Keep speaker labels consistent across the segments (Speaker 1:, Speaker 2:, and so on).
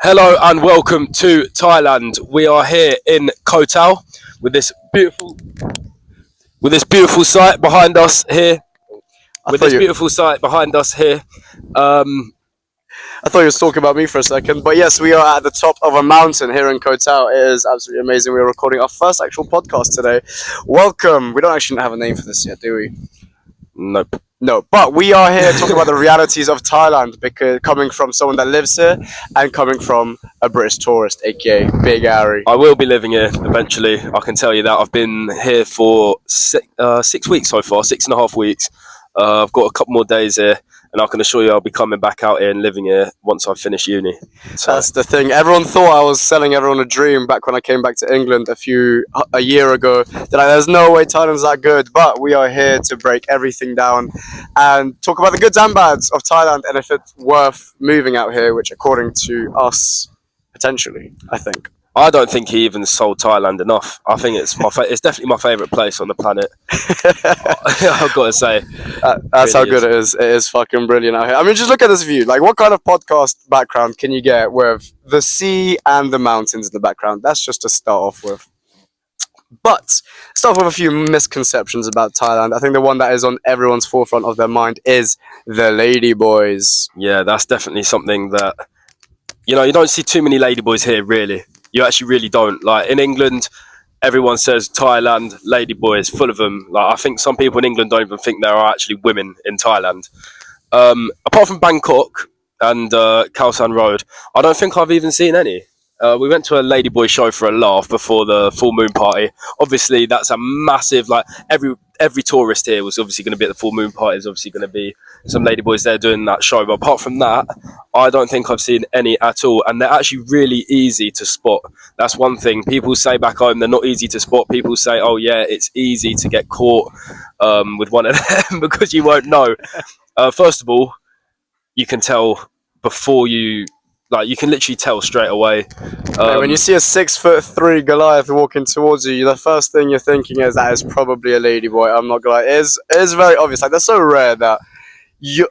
Speaker 1: Hello and welcome to Thailand. We are here in Koh Tao with this beautiful site behind us here.
Speaker 2: I
Speaker 1: With
Speaker 2: thought
Speaker 1: this
Speaker 2: you
Speaker 1: beautiful site behind us here. Um,
Speaker 2: I thought you was talking about me for a second, but yes, we are at the top of a mountain here in Koh Tao. It is absolutely amazing. We are recording our first actual podcast today. Welcome. We don't actually have a name for this yet, do we?
Speaker 1: nope.
Speaker 2: No, but we are here talking about the realities of Thailand, because coming from someone that lives here and coming from a British tourist, aka Big Ari.
Speaker 1: I will be living here eventually. I can tell you that. I've been here for 6 weeks so far, 6.5 weeks. I've got a couple more days here, and I can assure you I'll be coming back out here and living here once I finish uni. So
Speaker 2: That's the thing. Everyone thought I was selling everyone a dream back when I came back to England a year ago. They're like, there's no way Thailand's that good, but we are here to break everything down and talk about the goods and bads of Thailand and if it's worth moving out here, which according to us, potentially, I think.
Speaker 1: I don't think he even sold Thailand enough. I think it's it's definitely my favourite place on the planet. I've got to say.
Speaker 2: That's
Speaker 1: Really
Speaker 2: how good
Speaker 1: is.
Speaker 2: it is. It is fucking brilliant out here. I mean, just look at this view. Like, what kind of podcast background can you get with the sea and the mountains in the background? That's just to start off with. But start off with a few misconceptions about Thailand. I think the one that is on everyone's forefront of their mind is the Ladyboys.
Speaker 1: Yeah, that's definitely something that you don't see too many ladyboys here. Really, you actually really don't. Like in England, everyone says Thailand ladyboys, full of them. Like I think some people in England don't even think there are actually women in Thailand. Apart from Bangkok and Khao San Road, I don't think I've even seen any. We went to a ladyboy show for a laugh before the full moon party. Obviously, that's a massive like every tourist here was obviously going to be at the full moon party. There's obviously going to be some ladyboys there doing that show. But apart from that, I don't think I've seen any at all. And they're actually really easy to spot. That's one thing. People say back home they're not easy to spot. People say, oh yeah, it's easy to get caught with one of them because you won't know. First of all, you can tell before you can literally tell straight away.
Speaker 2: When you see a 6'3" Goliath walking towards you, the first thing you're thinking is that is probably a ladyboy. I'm not gonna lie. It is very obvious. Like they're so rare that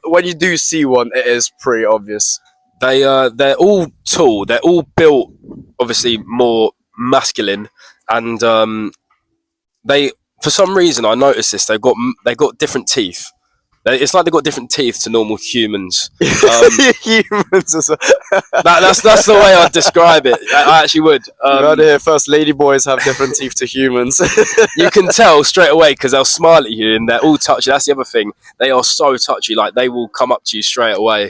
Speaker 2: when you do see one, it is pretty obvious.
Speaker 1: They're all tall. They're all built obviously more masculine, and they for some reason I noticed this. They got different teeth. It's like they've got different teeth to normal humans.
Speaker 2: Humans as well.
Speaker 1: That's the way I'd describe it. I actually would.
Speaker 2: You heard it here first. Ladyboys have different teeth to humans.
Speaker 1: You can tell straight away because they'll smile at you and they're all touchy. That's the other thing. They are so touchy. Like they will come up to you straight away.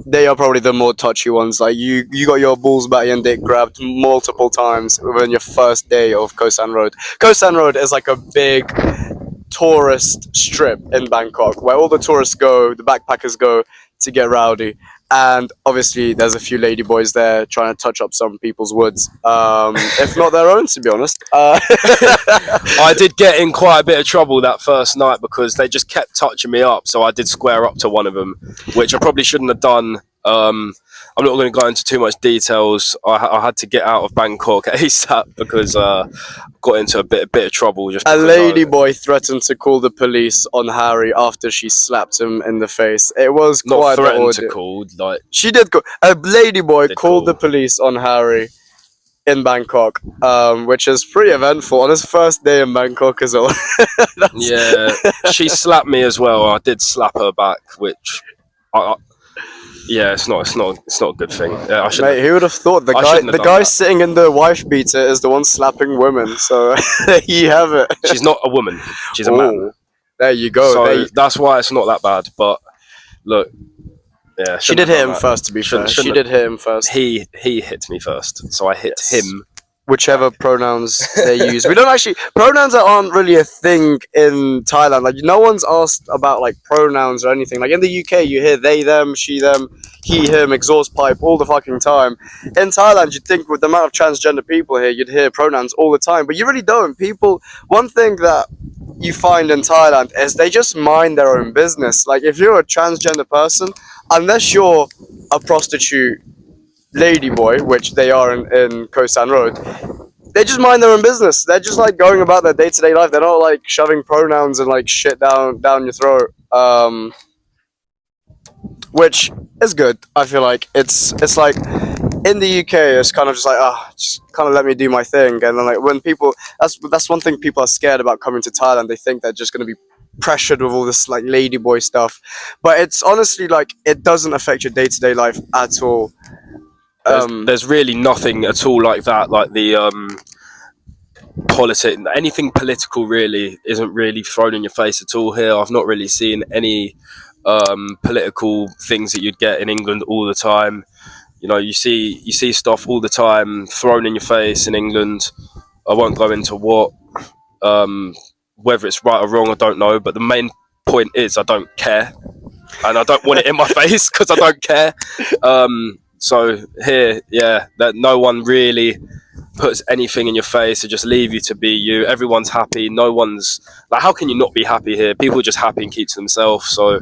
Speaker 2: They are probably the more touchy ones. Like you got your balls, batty, and dick grabbed multiple times within your first day of Koh San Road. Koh San Road is like a big tourist strip in Bangkok where all the tourists go, the backpackers go to get rowdy. And obviously, there's a few ladyboys there trying to touch up some people's woods, if not their own, to be honest.
Speaker 1: I did get in quite a bit of trouble that first night because they just kept touching me up. So I did square up to one of them, which I probably shouldn't have done. I'm not going to go into too much details. I had to get out of Bangkok ASAP because I got into a bit of trouble. Just
Speaker 2: A
Speaker 1: because
Speaker 2: ladyboy threatened to call the police on Harry after she slapped him in the face. It was
Speaker 1: not
Speaker 2: quite the
Speaker 1: threatened to
Speaker 2: ordeal.
Speaker 1: call. Like
Speaker 2: She did go. A ladyboy
Speaker 1: Did
Speaker 2: called
Speaker 1: call.
Speaker 2: the police on Harry in Bangkok, which is pretty eventful on his first day in Bangkok as well.
Speaker 1: yeah, she slapped me as well. I did slap her back, which yeah, it's not a good thing. Yeah, I should.
Speaker 2: Mate, who would have thought
Speaker 1: I shouldn't have
Speaker 2: the
Speaker 1: done
Speaker 2: guy
Speaker 1: that.
Speaker 2: sitting in the wife beater is the one slapping women? So there you have it.
Speaker 1: She's not a woman. She's a man.
Speaker 2: Ooh, there you go.
Speaker 1: So that's why it's not that bad. But look, yeah,
Speaker 2: She did
Speaker 1: shouldn't
Speaker 2: hit
Speaker 1: have
Speaker 2: him
Speaker 1: done that.
Speaker 2: first, to be fair.
Speaker 1: Shouldn't-
Speaker 2: She
Speaker 1: shouldn't
Speaker 2: did hit him first.
Speaker 1: He hit me first, so I hit
Speaker 2: Yes.
Speaker 1: him.
Speaker 2: Whichever pronouns they use. We don't actually pronouns aren't really a thing in Thailand. Like no one's asked about like pronouns or anything. Like in the UK, you hear they, them, she, them, he, him, exhaust pipe all the fucking time. In Thailand, you'd think with the amount of transgender people here, you'd hear pronouns all the time, but you really don't. One thing that you find in Thailand is they just mind their own business. Like if you're a transgender person, unless you're a prostitute ladyboy, which they are in Koh San Road, they just mind their own business. They're just like going about their day-to-day life. They're not like shoving pronouns and like shit down your throat. which is good. I feel like it's like in the UK, it's kind of just like, just kind of let me do my thing. And then like when people, that's one thing people are scared about coming to Thailand. They think they're just going to be pressured with all this like ladyboy stuff, but it's honestly like it doesn't affect your day to day life at all.
Speaker 1: There's really nothing at all like that. Like the politics, anything political really isn't really thrown in your face at all here. I've not really seen any political things that you'd get in England all the time. You know, you see stuff all the time thrown in your face in England. I won't go into what, whether it's right or wrong, I don't know. But the main point is I don't care, and I don't want it in my face because I don't care. So here, yeah, that no one really puts anything in your face to just leave you to be you. Everyone's happy. No one's like, how can you not be happy here? People are just happy and keep to themselves. So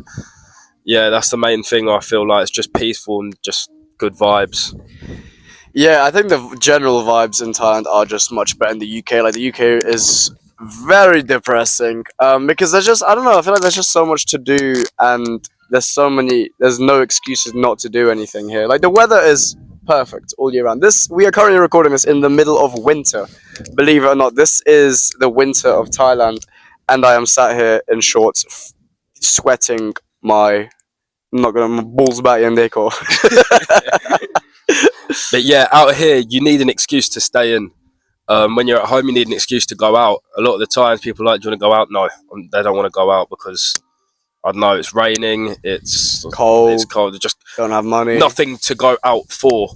Speaker 1: yeah, that's the main thing. I feel like it's just peaceful and just good vibes.
Speaker 2: Yeah, I think the general vibes in Thailand are just much better in the UK. Like the UK is very depressing because there's just, I don't know, I feel like there's just so much to do, and there's no excuses not to do anything here. Like the weather is perfect all year round. This We are currently recording this in the middle of winter. Believe it or not, this is the winter of Thailand, and I am sat here in shorts, sweating my, I'm not gonna, my balls back in decor.
Speaker 1: But yeah, out here you need an excuse to stay in. When you're at home, you need an excuse to go out. A lot of the times, people are like, "Do you want to go out?" No, they don't want to go out because I don't know, it's raining,
Speaker 2: Cold.
Speaker 1: it's cold. There's just
Speaker 2: Don't have money.
Speaker 1: nothing to go out for.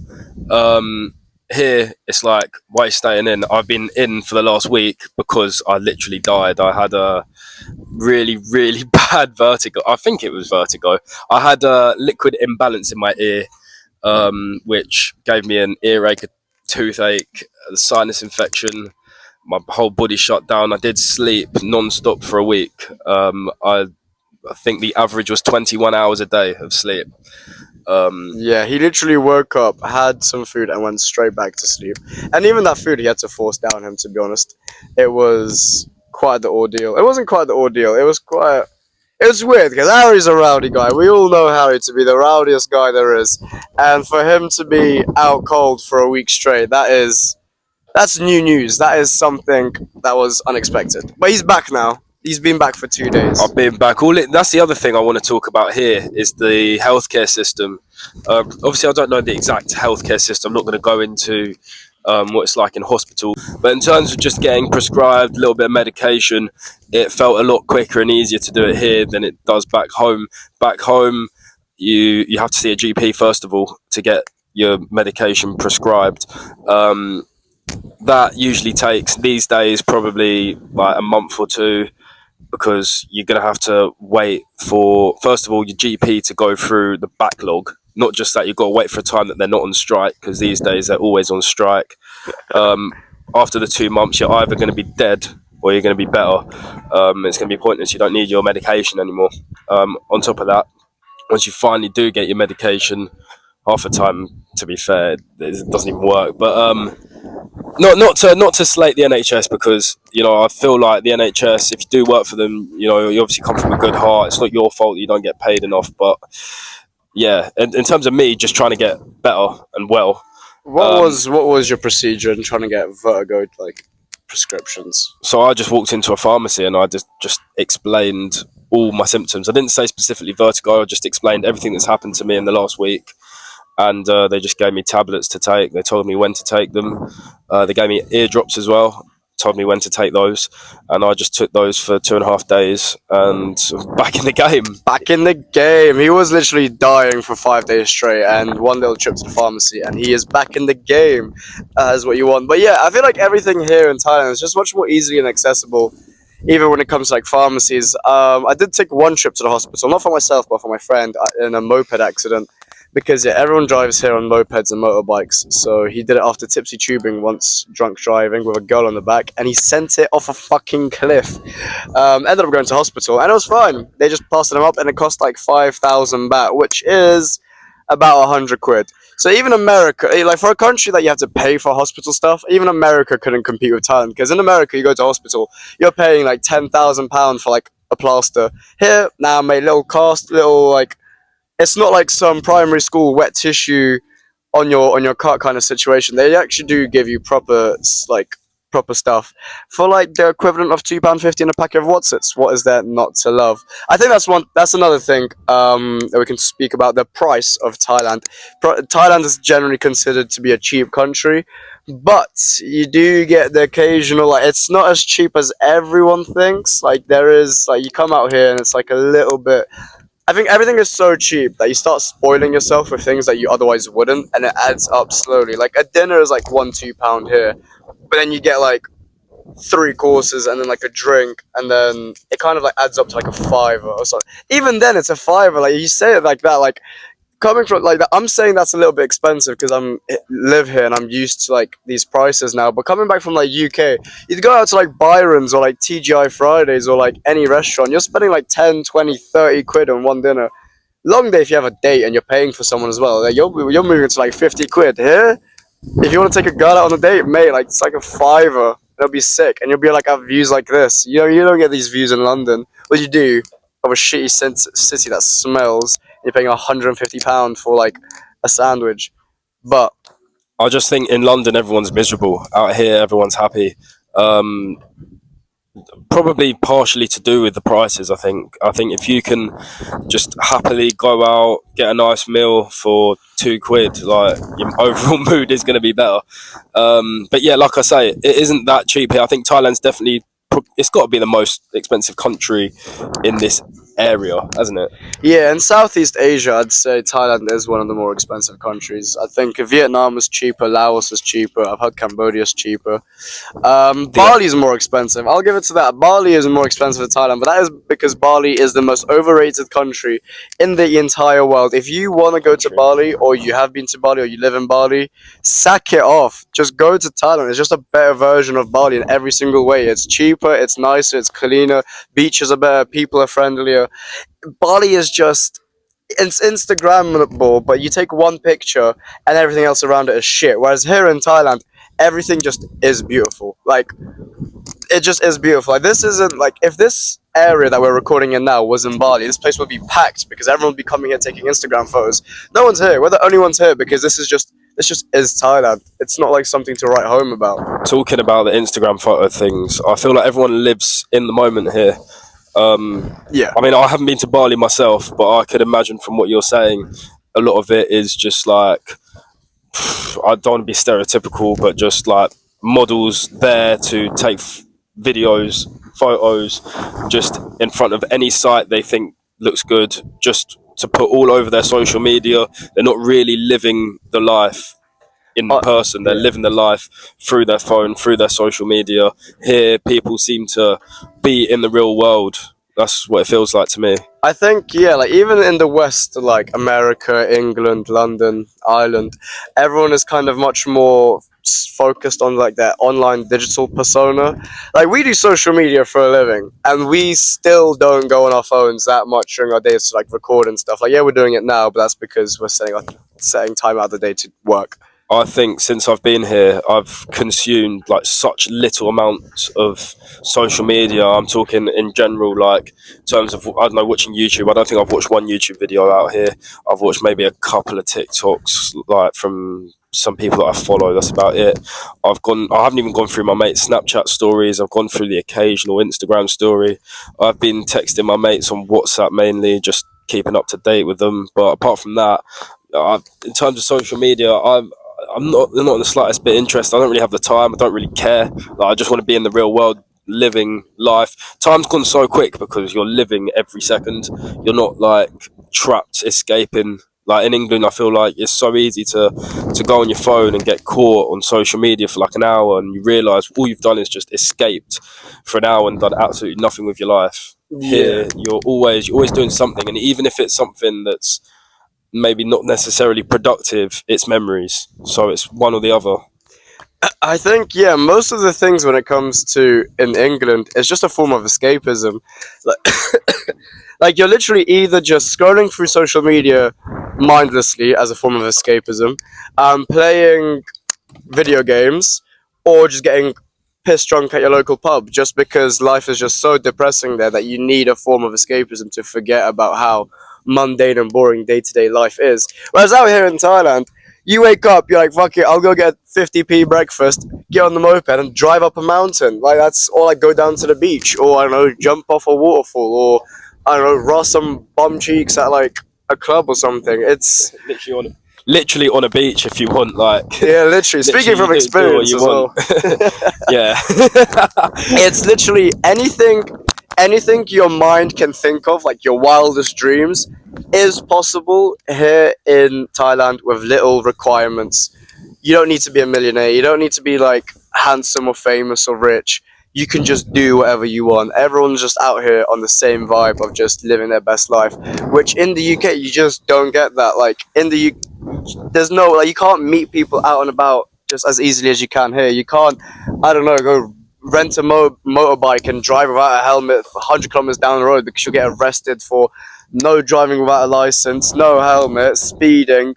Speaker 1: Here, it's like, why are you staying in? I've been in for the last week because I literally died. I had a really, really bad vertigo. I think it was vertigo. I had a liquid imbalance in my ear, which gave me an earache, a toothache, a sinus infection. My whole body shut down. I did sleep non-stop for a week. I think the average was 21 hours a day of sleep.
Speaker 2: Yeah, he literally woke up, had some food, and went straight back to sleep. And even that food he had to force down him, to be honest. It was quite the ordeal. It wasn't quite the ordeal. It was weird because Harry's a rowdy guy. We all know Harry to be the rowdiest guy there is. And for him to be out cold for a week straight, that's new news. That is something that was unexpected. But he's back now. He's been back for 2 days.
Speaker 1: I've been back. That's the other thing I want to talk about here is the healthcare system. Obviously, I don't know the exact healthcare system. I'm not going to go into what it's like in hospital. But in terms of just getting prescribed a little bit of medication, it felt a lot quicker and easier to do it here than it does back home. Back home, you have to see a GP first of all to get your medication prescribed. That usually takes these days probably like a month or two, because you're going to have to wait for, first of all, your GP to go through the backlog. Not just that, you've got to wait for a time that they're not on strike, because these days they're always on strike. After the 2 months, you're either going to be dead or you're going to be better. It's going to be pointless. You don't need your medication anymore. On top of that, once you finally do get your medication, half the time, to be fair, it doesn't even work. But not to slate the NHS, because I feel like the NHS, if you do work for them, you obviously come from a good heart. It's not your fault that you don't get paid enough. But yeah, in terms of me just trying to get better and well.
Speaker 2: What was your procedure in trying to get vertigo prescriptions?
Speaker 1: So I just walked into a pharmacy and I just explained all my symptoms. I didn't say specifically vertigo. I just explained everything that's happened to me in the last week. And they just gave me tablets to take. They told me when to take them. They gave me eardrops as well, told me when to take those. And I just took those for 2.5 days and back in the game.
Speaker 2: Back in the game. He was literally dying for 5 days straight, and one little trip to the pharmacy, and he is back in the game. Is what you want. But yeah, I feel like everything here in Thailand is just much more easy and accessible, even when it comes to like pharmacies. I did take one trip to the hospital, not for myself, but for my friend, in a moped accident. Because yeah, everyone drives here on mopeds and motorbikes. So he did it after tipsy tubing once, drunk driving with a girl on the back, and he sent it off a fucking cliff. Ended up going to hospital, and it was fine. They just passed him up, and it cost like 5,000 baht, which is about 100 quid. So even America, like for a country that you have to pay for hospital stuff, even America couldn't compete with Thailand. Because in America, you go to hospital, you're paying like £10,000 for like a plaster. Here, now, mate, little cost, little like. it's not like some primary school wet tissue on your cart kind of situation. They actually do give you proper stuff for like the equivalent of £2.50 in a pack of Watsits. What is there not to love? I think that's another thing that we can speak about, the price of Thailand. Thailand is generally considered to be a cheap country, but you do get the occasional, like, it's not as cheap as everyone thinks. Like, there is, like, you come out here and it's like a little bit, I think everything is so cheap that you start spoiling yourself with things that you otherwise wouldn't, and it adds up slowly. Like, a dinner is like £1-2 here, but then you get like 3 courses and then like a drink, and then it kind of like adds up to like a fiver or something. Even then, it's a fiver. Like, you say it like that, like, coming from like that, I'm saying that's a little bit expensive because I'm live here and I'm used to like these prices now. But coming back from like UK, you'd go out to like Byron's or like TGI Fridays or like any restaurant, you're spending like 10, 20, 30 quid on one dinner. Long day if you have a date and you're paying for someone as well. Like, you're moving to like 50 quid here. If you want to take a girl out on a date, mate, like, it's like a fiver. It'll be sick, and you'll be like, have views like this. You know, you don't get these views in London. What you do of a shitty city that smells. You're paying £150 for like a sandwich, but
Speaker 1: I just think in London everyone's miserable. Out here everyone's happy. Um, Probably partially to do with the prices. I think if you can just happily go out, get a nice meal for £2, like, your overall mood is going to be better. But yeah, like I say, it isn't that cheap here. I think Thailand's definitely, it's got to be the most expensive country in this area, hasn't it?
Speaker 2: yeah, in Southeast Asia, I'd say Thailand is one of the more expensive countries. I think Vietnam is cheaper, Laos is cheaper. I've heard Cambodia's cheaper. Bali is more expensive. I'll give it to that. Bali is more expensive than Thailand, but that is because Bali is the most overrated country in the entire world. If you want to go to
Speaker 1: True.
Speaker 2: Bali, or you have been to Bali, or you live in Bali, sack it off. Just go to Thailand. It's just a better version of Bali in every single way. It's cheaper, it's nicer, it's cleaner, beaches are better, people are friendlier. Bali is just, it's Instagrammable, but you take one picture and everything else around it is shit. Whereas here in Thailand, everything just is beautiful. Like, it just is beautiful. Like, this isn't like, if this area that we're recording in now was in Bali, this place would be packed because everyone would be coming here taking Instagram photos. No one's here. We're the only ones here because this just is Thailand. It's not like something to write home about.
Speaker 1: Talking about the Instagram photo things, I feel like everyone lives in the moment here.
Speaker 2: Yeah.
Speaker 1: I mean, I haven't been to Bali myself, but I could imagine from what you're saying, a lot of it is just like, I don't want to be stereotypical, but just like models there to take videos, photos, just in front of any site they think looks good, just to put all over their social media. They're not really living the life in person. They're
Speaker 2: Yeah.
Speaker 1: living the life through their phone, through their social media. Here, people seem to be in the real world. That's what it feels like to me.
Speaker 2: I think, yeah, like, even in the West, like America, England, London, Ireland, everyone is kind of much more focused on like their online digital persona. Like, we do social media for a living, and we still don't go on our phones that much during our days to like record and stuff. Like, yeah, we're doing it now, but that's because we're setting time out of the day to work.
Speaker 1: I think since I've been here, I've consumed like such little amounts of social media. I'm talking in general, like in terms of, I don't know, watching YouTube. I don't think I've watched one YouTube video out here. I've watched maybe a couple of TikToks, like from some people that I follow. That's about it. I haven't even gone through my mates' Snapchat stories. I've gone through the occasional Instagram story. I've been texting my mates on WhatsApp mainly, just keeping up to date with them. But apart from that, in terms of social media, I'm not in the slightest bit interested. I don't really have the time. I don't really care. Like, I just want to be in the real world, living life. Time's gone so quick because you're living every second. You're not like trapped, escaping. Like in England, I feel like it's so easy to go on your phone and get caught on social media for like an hour, and you realise all you've done is just escaped for an hour and done absolutely nothing with your life. Here, you're always doing something, and even if it's something that's maybe not necessarily productive, it's memories. So it's one or the other.
Speaker 2: I think, yeah, most of the things when it comes to in England, it's just a form of escapism. Like, like, you're literally either just scrolling through social media mindlessly as a form of escapism, playing video games, or just getting pissed drunk at your local pub just because life is just so depressing there that you need a form of escapism to forget about how mundane and boring day-to-day life is. Whereas out here in Thailand, you wake up, you're like, fuck it, I'll go get 50p breakfast, get on the moped and drive up a mountain. Like, that's all. I go down to the beach, or I don't know, jump off a waterfall, or I don't know, roast some bum cheeks at like a club or something. It's
Speaker 1: literally on a beach if you want, like.
Speaker 2: yeah, literally. Speaking from
Speaker 1: Literally do what
Speaker 2: experience
Speaker 1: you
Speaker 2: as well.
Speaker 1: want. Yeah.
Speaker 2: It's literally anything your mind can think of, like your wildest dreams, is possible here in Thailand with little requirements. You don't need to be a millionaire. You don't need to be like handsome or famous or rich. You can just do whatever you want. Everyone's just out here on the same vibe of just living their best life, which in the UK you just don't get that. Like in the there's no, like, you can't meet people out and about just as easily as you can here. You can't, I don't know, go rent a motorbike and drive without a helmet for 100 kilometers down the road because you'll get arrested for no driving without a license, no helmet, speeding.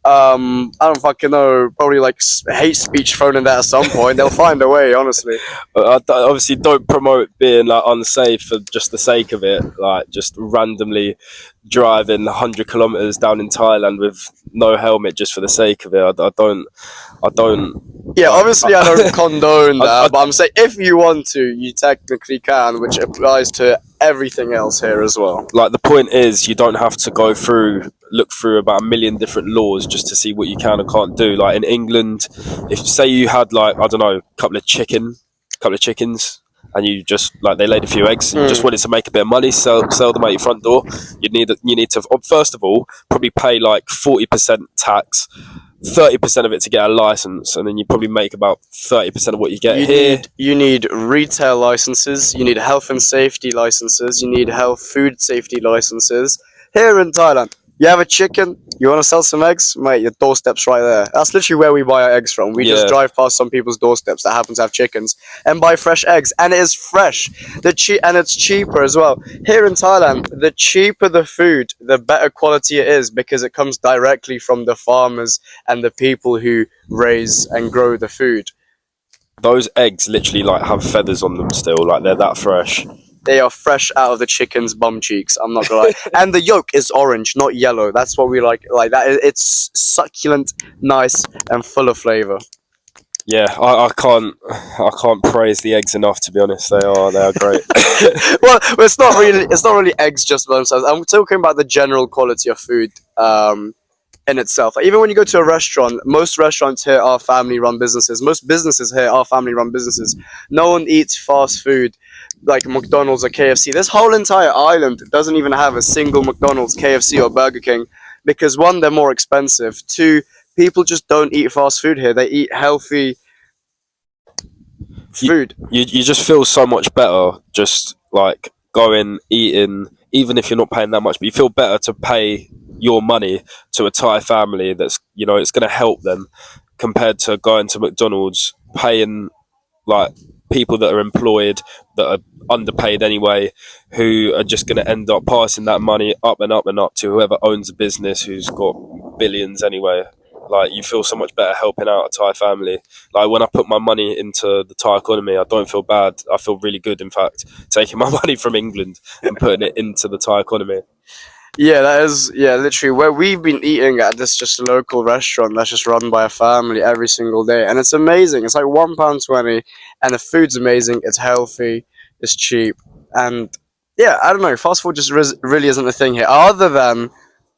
Speaker 2: I don't fucking know. Probably like hate speech thrown in there at some point. They'll find a way, honestly.
Speaker 1: I obviously don't promote being like unsafe for just the sake of it, like just randomly driving 100 kilometers down in Thailand with no helmet just for the sake of it. I don't.
Speaker 2: Yeah, obviously I don't condone that,
Speaker 1: I-
Speaker 2: but I'm saying if you want to, you technically can, which applies to everything else here as well.
Speaker 1: Like the point is, you don't have to look through about a million different laws just to see what you can and can't do. Like in England, if say you had like I don't know, a couple of chickens, and you just like they laid a few eggs, and you just wanted to make a bit of money, sell them at your front door. You need to first of all probably pay like 40% tax. 30% of it to get a license, and then you probably make about 30% of what you get here.
Speaker 2: You need retail licenses, you need health and safety licenses, you need health food safety licenses. Here in Thailand, you have a chicken, you want to sell some eggs, mate, your doorstep's right there. That's literally where we buy our eggs from. We just drive past some people's doorsteps that happen to have chickens and buy fresh eggs, and it is fresh. And it's cheaper as well. Here in Thailand, the cheaper the food, the better quality it is because it comes directly from the farmers and the people who raise and grow the food.
Speaker 1: Those eggs literally like have feathers on them still, like they're that fresh.
Speaker 2: They are fresh out of the chicken's bum cheeks. I'm not gonna lie. And the yolk is orange, not yellow. That's what we like. Like that. It's succulent, nice, and full of flavor.
Speaker 1: Yeah, I can't praise the eggs enough. To be honest, they are great.
Speaker 2: Well, it's not really eggs just by themselves. I'm talking about the general quality of food. In itself, like, even when you go to a restaurant, most restaurants here are family-run businesses. Most businesses here are family-run businesses. No one eats fast food like McDonald's or KFC. This whole entire island doesn't even have a single McDonald's, KFC, or Burger King because one, they're more expensive. Two, people just don't eat fast food here. They eat healthy food.
Speaker 1: You just feel so much better just like going eating, even if you're not paying that much, but you feel better to pay your money to a Thai family that's it's going to help them compared to going to McDonald's paying like people that are employed that are underpaid anyway, who are just going to end up passing that money up and up and up to whoever owns a business who's got billions anyway. Like you feel so much better helping out a Thai family. Like when I put my money into the Thai economy, I don't feel bad. I feel really good, in fact, taking my money from England and putting it into the Thai economy.
Speaker 2: Yeah, that is, yeah, literally where we've been eating at this just local restaurant that's just run by a family every single day, and it's amazing. It's like £1.20, and the food's amazing. It's healthy, it's cheap, and yeah, I don't know. Fast food just really isn't a thing here. Other than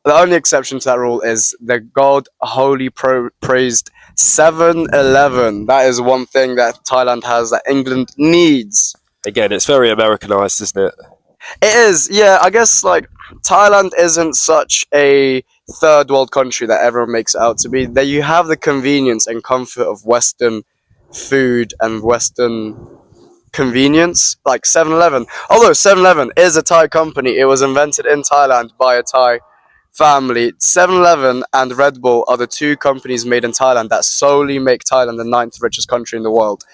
Speaker 2: the only exception to that rule is the God holy praised 7-Eleven. That is one thing that Thailand has that England needs.
Speaker 1: Again, it's very Americanized, isn't it?
Speaker 2: It is, yeah. I guess like Thailand isn't such a third world country that everyone makes it out to be. That you have the convenience and comfort of Western food and Western convenience, like 7-Eleven. Although 7-Eleven is a Thai company, it was invented in Thailand by a Thai family. 7-Eleven and Red Bull are the two companies made in Thailand that solely make Thailand the ninth richest country in the world.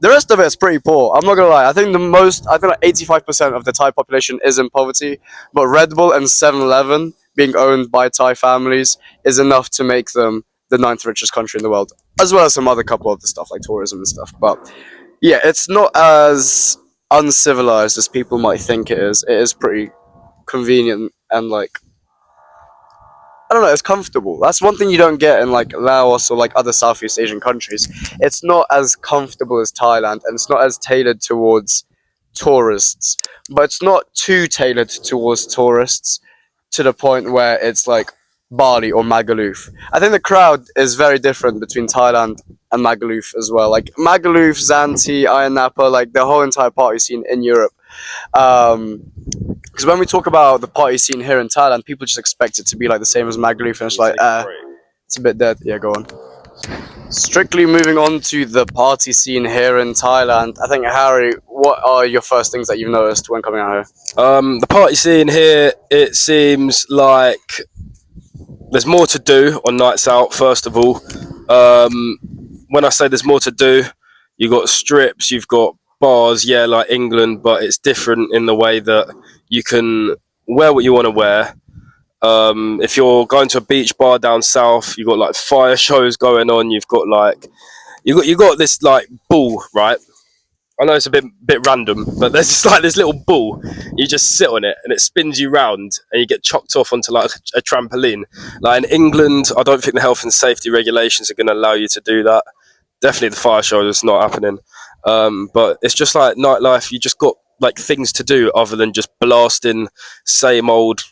Speaker 2: The rest of it is pretty poor. I'm not gonna lie. I think like 85% of the Thai population is in poverty. But Red Bull and 7-Eleven being owned by Thai families is enough to make them the ninth richest country in the world, as well as some other couple of the stuff like tourism and stuff. But yeah, it's not as uncivilized as people might think it is. It is pretty convenient and like I don't know, it's comfortable. That's one thing you don't get in like Laos or like other Southeast Asian countries. It's not as comfortable as Thailand, and it's not as tailored towards tourists, but it's not too tailored towards tourists to the point where it's like Bali or Magaluf. I think the crowd is very different between Thailand and Magaluf as well. Like Magaluf, Zante, Ayia Napa, like the whole entire party scene in Europe. Because when we talk about the party scene here in Thailand, people just expect it to be like the same as Magaluf, and it's like, it's a bit dead. Yeah, go on. Strictly moving on to the party scene here in Thailand. I think, Harry, what are your first things that you've noticed when coming out here?
Speaker 1: The party scene here, it seems like there's more to do on nights out. First of all, when I say there's more to do, you've got strips, you've got bars, yeah, like England, but it's different in the way that you can wear what you want to wear. If you're going to a beach bar down south, you've got like fire shows going on. You've got like you got this like ball, right? I know it's a bit random, but there's just like this little ball. You just sit on it and it spins you round, and you get chucked off onto like a trampoline. Like in England, I don't think the health and safety regulations are going to allow you to do that. Definitely the fire show is not happening. But it's just like nightlife. You just got like things to do other than just blasting same old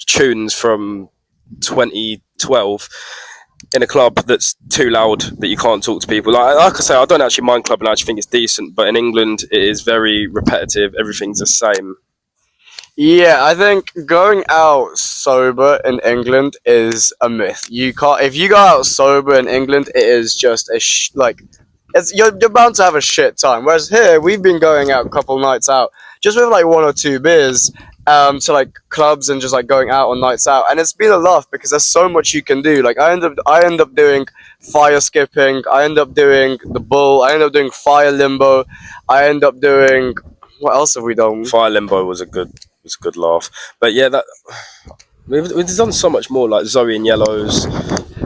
Speaker 1: tunes from 2012 in a club that's too loud that you can't talk to people. Like I say, I don't actually mind clubbing. I actually think it's decent. But in England, it is very repetitive. Everything's the same.
Speaker 2: Yeah, I think going out sober in England is a myth. You can't. If you go out sober in England, it is just a like. You're bound to have a shit time. Whereas here, we've been going out a couple nights out just with like one or two beers, to like clubs and just like going out on nights out, and it's been a laugh because there's so much you can do. Like I end up doing fire skipping. I end up doing the bull. I end up doing fire limbo. I end up doing what else have we done?
Speaker 1: Fire limbo was a good laugh. But yeah, that we've done so much more. Like Zoe and Yellows.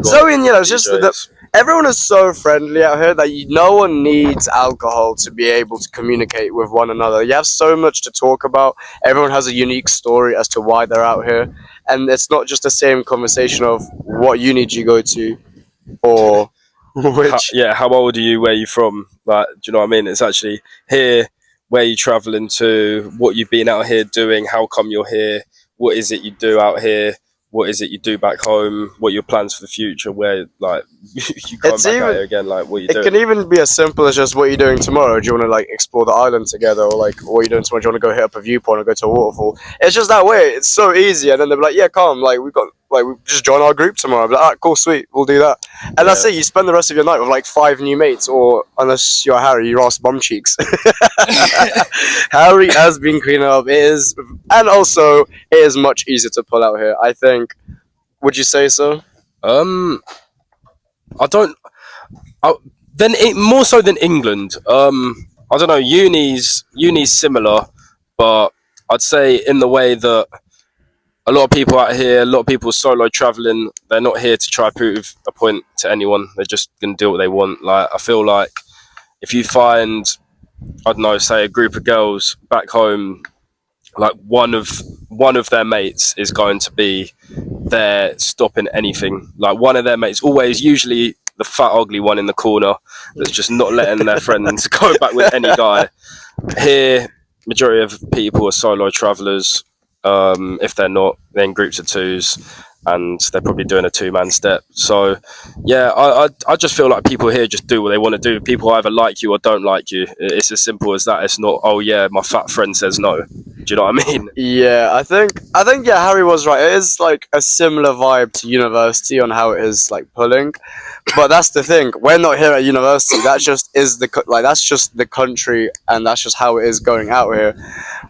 Speaker 2: Zoe and Yellows, just everyone is so friendly out here that no one needs alcohol to be able to communicate with one another. You have so much to talk about. Everyone has a unique story as to why they're out here, and it's not just the same conversation of what uni do you go to, or which.
Speaker 1: How old are you? Where are you from? Like, do you know what I mean? It's actually here. Where you travelling to? What you've been out here doing? How come you're here? What is it you do out here? What is it you do back home? What are your plans for the future? Where like you come back out here again? Like what you doing?
Speaker 2: It can even be as simple as just what you're doing tomorrow. Do you want to like explore the island together, or like what are you doing tomorrow? Do you want to go hit up a viewpoint or go to a waterfall? It's just that way. It's so easy, and then they'll be like, "Yeah, come. Like we just join our group tomorrow." I'll be like, "Alright, cool, sweet, we'll do that." And that's it. You spend the rest of your night with like 5 new mates, or unless you're Harry, you're ass bum cheeks. Harry has been cleaning up. It is, and also it is much easier to pull out here. I think. Would you say so?
Speaker 1: I don't. More so than England. I don't know. Uni's similar, but I'd say in the way that a lot of people out here, a lot of people solo traveling, they're not here to try prove a point to anyone. They're just gonna do what they want. Like I feel like if you find, I don't know, say a group of girls back home, like one of their mates is going to be there stopping anything. Like one of their mates, always usually the fat ugly one in the corner that's just not letting their friends go back with any guy. Here, majority of people are solo travellers. If they're not, they're in groups of twos, and they're probably doing a 2-man step. So, yeah, I just feel like people here just do what they want to do. People either like you or don't like you. It's as simple as that. It's not, oh yeah, my fat friend says no. Do you know what I mean?
Speaker 2: Yeah, I think yeah, Harry was right. It is like a similar vibe to university on how it is like pulling, but that's the thing. We're not here at university. That just is that's just the country, and that's just how it is going out here.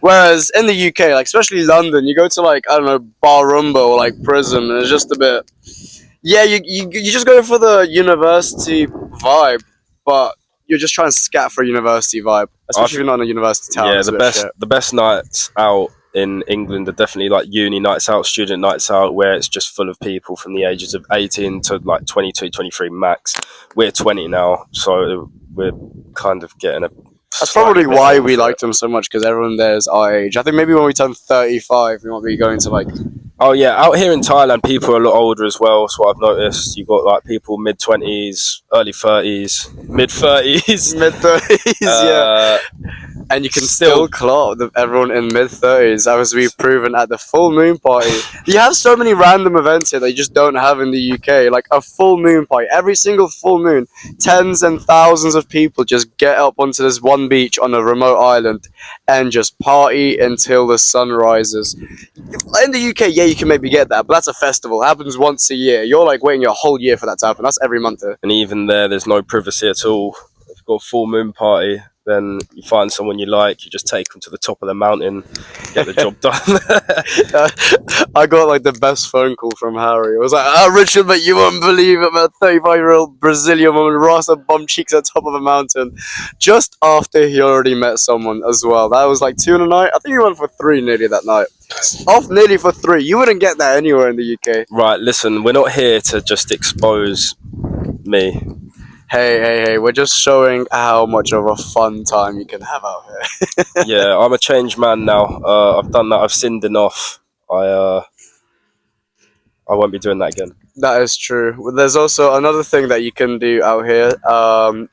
Speaker 2: Whereas in the UK, like especially London, you go to like I don't know Bar Rumba or like Prism, and it's just a bit. Yeah, you just go for the university vibe, but you're just trying to scat for a university vibe, especially if you're not in a university town.
Speaker 1: Yeah, the best nights out in England are definitely like uni nights out, student nights out, where it's just full of people from the ages of 18 to like 22, 23 max. We're 20 now, so we're kind of getting a.
Speaker 2: That's probably why we liked them so much, because everyone there is our age. I think maybe when we turn 35, we might be going to like
Speaker 1: Oh yeah, out here in Thailand, people are a lot older as well. That's what I've noticed. You've got like people mid-20s, early 30s, mid-30s.
Speaker 2: Mid-30s, yeah.
Speaker 1: Uh,
Speaker 2: And you can
Speaker 1: still,
Speaker 2: still clock everyone in mid-30s, as we've proven at the full moon party. You have so many random events here that you just don't have in the UK. Like a full moon party. Every single full moon, tens and thousands of people just get up onto this one beach on a remote island and just party until the sun rises. In the UK, yeah, you can maybe get that, but that's a festival. It happens once a year. You're like waiting a whole year for that to happen. That's every month here.
Speaker 1: and even there's no privacy at all. If you've got a full moon party, then you find someone you like, you just take them to the top of the mountain, get the job done.
Speaker 2: I got like the best phone call from Harry. It was like, Richard, but you won't believe it, man. 35-year-old Brazilian woman, rasta bum cheeks at the top of a mountain, just after he already met someone as well. That was like 2 in a night. I think he went for 3 nearly that night. Off nearly for 3. You wouldn't get that anywhere in the UK.
Speaker 1: Right, listen, we're not here to just expose me.
Speaker 2: Hey, we're just showing how much of a fun time you can have out here.
Speaker 1: Yeah, I'm a changed man now. I've done that. I've sinned enough. I won't be doing that again.
Speaker 2: That is true. Well, there's also another thing that you can do out here,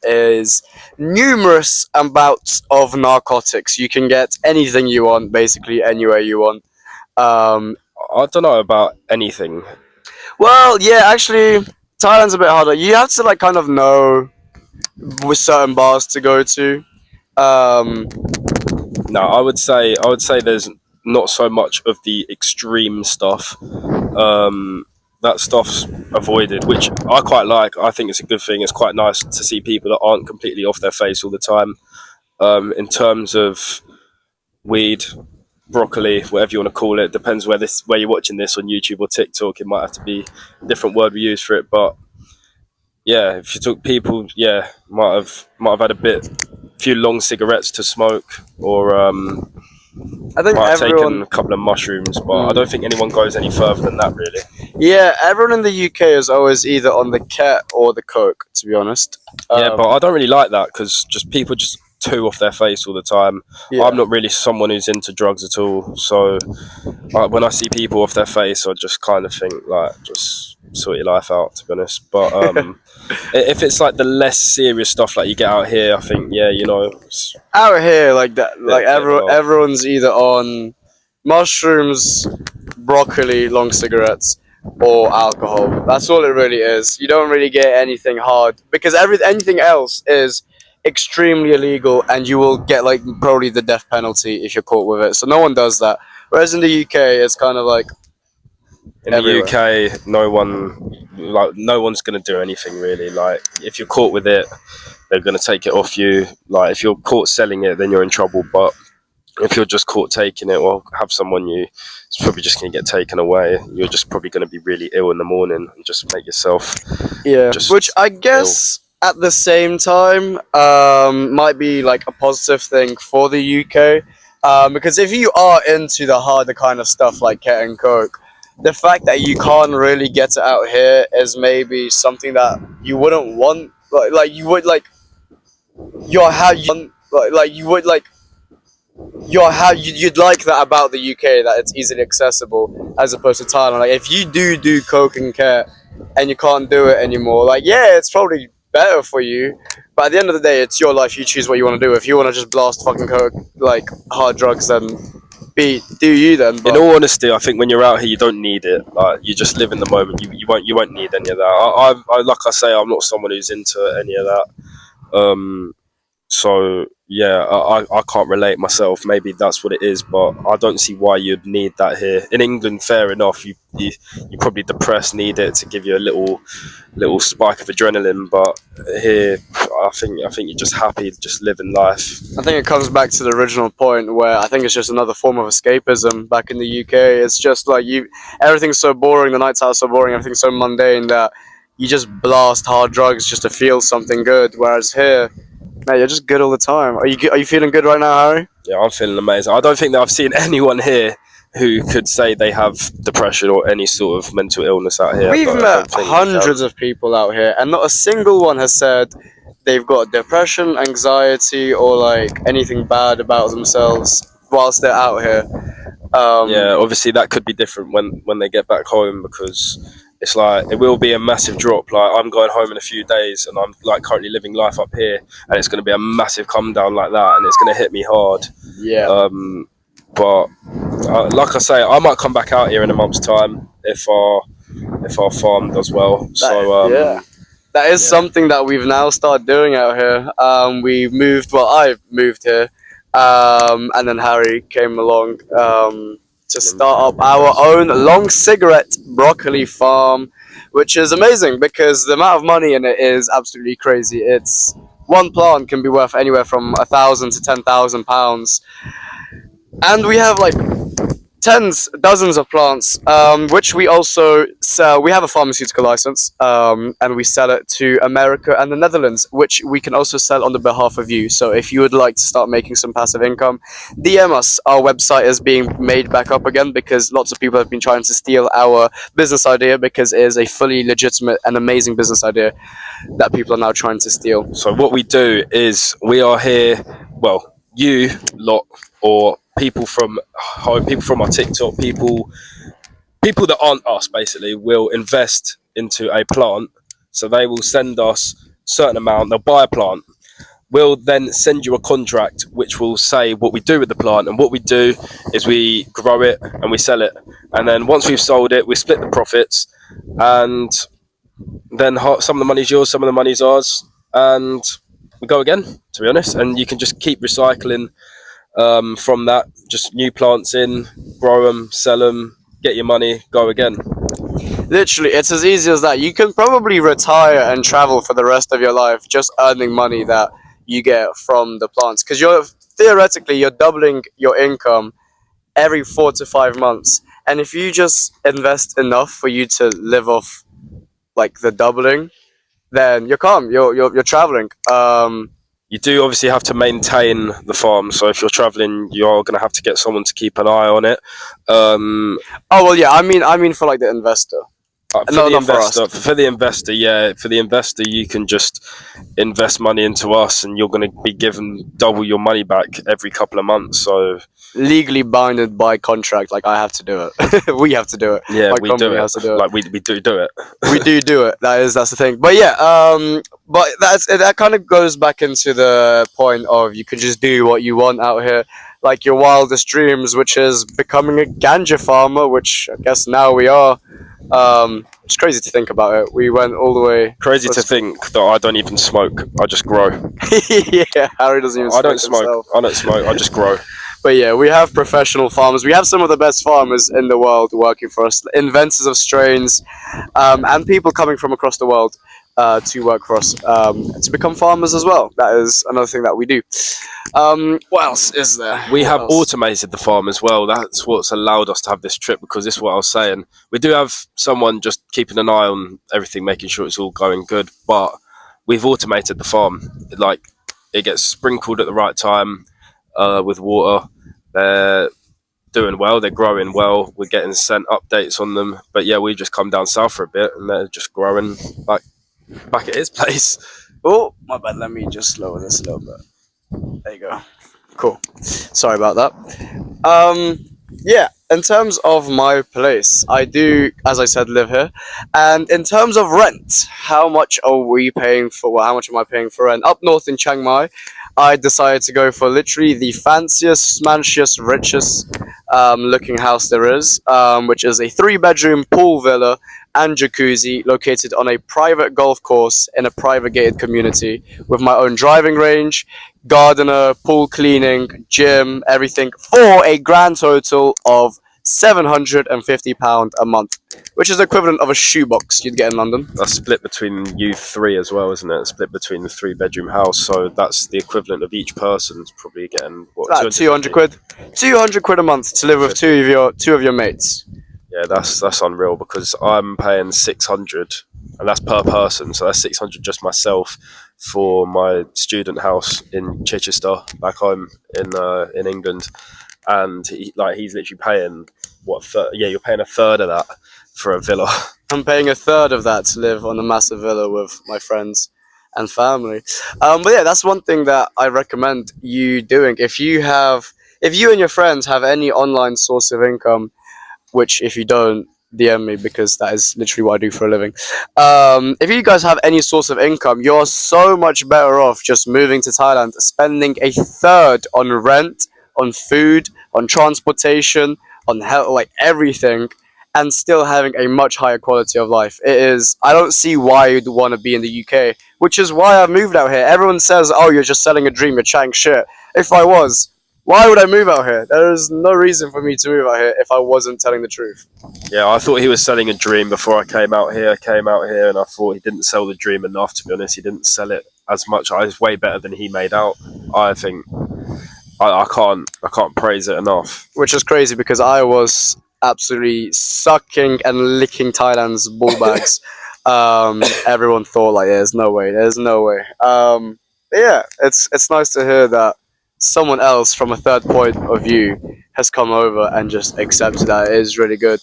Speaker 2: is numerous amounts of narcotics. You can get anything you want, basically anywhere you want.
Speaker 1: I don't know about anything.
Speaker 2: Well, yeah, actually, Thailand's a bit harder. You have to like kind of know with certain bars to go to.
Speaker 1: No, I would say there's not so much of the extreme stuff. That stuff's avoided, which I quite like. I think it's a good thing. It's quite nice to see people that aren't completely off their face all the time. In terms of weed, broccoli, whatever you want to call it, depends where you're watching this on YouTube or TikTok. It might have to be a different word we use for it, but yeah, if you took people, yeah, might have had a few long cigarettes to smoke, or
Speaker 2: I think
Speaker 1: might have taken
Speaker 2: everyone.
Speaker 1: a couple of mushrooms, but I don't think anyone goes any further than that, really.
Speaker 2: Yeah, everyone in the UK is always either on the ket or the coke. To be honest.
Speaker 1: Yeah, but I don't really like that because people just too off their face all the time.
Speaker 2: Yeah.
Speaker 1: I'm not really someone who's into drugs at all, so when I see people off their face, I just kind of think like just sort your life out, to be honest. But if it's like the less serious stuff like you get out here, I think
Speaker 2: Out here, like that, like
Speaker 1: Yeah, well.
Speaker 2: everyone's either on mushrooms, broccoli, long cigarettes, or alcohol. That's all it really is. You don't really get anything hard because anything else is extremely illegal, and you will get like probably the death penalty if you're caught with it. So no one does that. Whereas in the UK, it's kind of like
Speaker 1: in
Speaker 2: everywhere.
Speaker 1: the UK, no one's gonna do anything really. Like if you're caught with it, they're gonna take it off you. Like if you're caught selling it, then you're in trouble. But if you're just caught taking it, or have someone it's probably just gonna get taken away. You're just probably gonna be really ill in the morning and just make yourself.
Speaker 2: Yeah,
Speaker 1: Just
Speaker 2: which I guess at the same time might be like a positive thing for the UK, because if you are into the harder kind of stuff like ket and coke, the fact that you can't really get it out here is maybe something that you wouldn't want. Like you would like your how you want, like you would like your how you'd like that about the UK, that it's easily accessible as opposed to Thailand. Like if you do coke and ket and you can't do it anymore, like yeah, it's probably better for you, but at the end of the day, it's your life. You choose what you want to do. If you want to just blast fucking coke, like hard drugs, then do you then? But
Speaker 1: in all honesty, I think when you're out here, you don't need it. Like you just live in the moment. You won't need any of that. I like I say, I'm not someone who's into any of that. So yeah, I can't relate myself. Maybe that's what it is, but I don't see why you'd need that here. In England, fair enough. You probably depressed, need it to give you a little spike of adrenaline. But here, I think you're just happy, just living life.
Speaker 2: I think it comes back to the original point where I think it's just another form of escapism. Back in the UK, it's just like everything's so boring. The nights out so boring. Everything's so mundane that you just blast hard drugs just to feel something good. Whereas here, no, you're just good all the time. Are you feeling good right now, Harry?
Speaker 1: Yeah, I'm feeling amazing. I don't think that I've seen anyone here who could say they have depression or any sort of mental illness out here.
Speaker 2: We've
Speaker 1: I don't
Speaker 2: met
Speaker 1: think
Speaker 2: hundreds of people out here, and not a single one has said they've got depression, anxiety, or like anything bad about themselves whilst they're out here.
Speaker 1: Yeah, obviously that could be different when they get back home, because it's like it will be a massive drop. Like I'm going home in a few days, and I'm like currently living life up here, and it's going to be a massive come down like that, and it's going to hit me hard.
Speaker 2: Yeah.
Speaker 1: But like I say, I might come back out here in a month's time if our farm does well. So
Speaker 2: Yeah. That is
Speaker 1: yeah.
Speaker 2: something that we've now started doing out here. We moved, well, I moved here, and then Harry came along to start up our own long cigarette broccoli farm, which is amazing because the amount of money in it is absolutely crazy. It's one plant can be worth anywhere from £1,000 to £10,000, and we have like dozens of plants, which we also sell. We have a pharmaceutical license, and we sell it to America and the Netherlands, which we can also sell on the behalf of you. So if you would like to start making some passive income, DM us. Our website is being made back up again because lots of people have been trying to steal our business idea, because it is a fully legitimate and amazing business idea that people are now trying to steal.
Speaker 1: So what we do is we are here. Well, you lot or people from home, people from our TikTok, people that aren't us, basically, will invest into a plant. So they will send us a certain amount. They'll buy a plant. We'll then send you a contract which will say what we do with the plant, and what we do is we grow it and we sell it. And then once we've sold it, we split the profits, and then some of the money's yours, some of the money's ours, and we go again, to be honest. And you can just keep recycling from that, just new plants in, grow them, sell them, get your money, go again.
Speaker 2: Literally, it's as easy as that. You can probably retire and travel for the rest of your life just earning money that you get from the plants, because you're doubling your income every 4 to 5 months. And if you just invest enough for you to live off like the doubling, then you're calm. You're traveling.
Speaker 1: You do obviously have to maintain the farm, so if you're traveling, you're going to have to get someone to keep an eye on it.
Speaker 2: Oh well, yeah. I mean for like the investor.
Speaker 1: For the investor, you can just invest money into us, and you're going to be given double your money back every couple of months. So
Speaker 2: legally bounded by contract, like I have to do it. We have to do it.
Speaker 1: yeah,
Speaker 2: My
Speaker 1: we
Speaker 2: company
Speaker 1: do it.
Speaker 2: has to do it.
Speaker 1: Like we do it.
Speaker 2: We do it. That's the thing. But yeah, but that kind of goes back into the point of you can just do what you want out here, like your wildest dreams, which is becoming a ganja farmer, which I guess now we are. It's crazy to think about it. We went all the way.
Speaker 1: Crazy to think that I don't even smoke. I just grow.
Speaker 2: Yeah, Harry doesn't even.
Speaker 1: I don't smoke.
Speaker 2: Himself.
Speaker 1: I don't smoke. I just grow.
Speaker 2: But yeah, we have professional farmers. We have some of the best farmers in the world working for us, inventors of strains, and people coming from across the world to work for us, to become farmers as well. That is another thing that we do. What else is there?
Speaker 1: We have automated the farm as well. That's what's allowed us to have this trip, because this is what I was saying. We do have someone just keeping an eye on everything, making sure it's all going good, but we've automated the farm. Like, it gets sprinkled at the right time with water. They're doing well. They're growing well. We're getting sent updates on them. But yeah, we just come down south for a bit, and they're just growing back at his place.
Speaker 2: Oh, my bad. Let me just lower this a little bit. There you go. Cool. Sorry about that. Yeah, in terms of my place, I do, as I said, live here. And in terms of rent, how much are we paying for, well, how much am I paying for rent? Up north in Chiang Mai, I decided to go for literally the fanciest, smanciest, richest looking house there is, which is a 3-bedroom pool villa and jacuzzi located on a private golf course in a private gated community with my own driving range, gardener, pool cleaning, gym, everything, for a grand total of £750 a month, which is the equivalent of a shoebox you'd get in London.
Speaker 1: That's split between you three as well, isn't it? Split between the 3-bedroom house, so that's the equivalent of each person's probably getting what,
Speaker 2: about 200 quid. 200 quid a month to live with two of your mates.
Speaker 1: Yeah, that's unreal, because I'm paying 600, and that's per person. So that's 600 just myself for my student house in Chichester, back home in England, and he's literally paying you're paying a third of that for a villa.
Speaker 2: I'm paying a third of that to live on a massive villa with my friends and family. But yeah, that's one thing that I recommend you doing. If you have if you and your friends have any online source of income, which if you don't, DM me because that is literally what I do for a living. If you guys have any source of income, you're so much better off just moving to Thailand, spending a third on rent, on food, on transportation, on health, like everything, and still having a much higher quality of life. It is. I don't see why you'd want to be in the UK, which is why I moved out here. Everyone says, "Oh, you're just selling a dream. You're chatting shit." If I was, why would I move out here? There is no reason for me to move out here if I wasn't telling the truth.
Speaker 1: Yeah, I thought he was selling a dream before I came out here. I came out here and I thought he didn't sell the dream enough. To be honest, he didn't sell it as much. I was way better than he made out. I think I can't praise it enough.
Speaker 2: Which is crazy because I was absolutely sucking and licking Thailand's ball bags. Everyone thought like, there's no way. Yeah, it's nice to hear that someone else from a third point of view has come over and just accepted that. It is really good.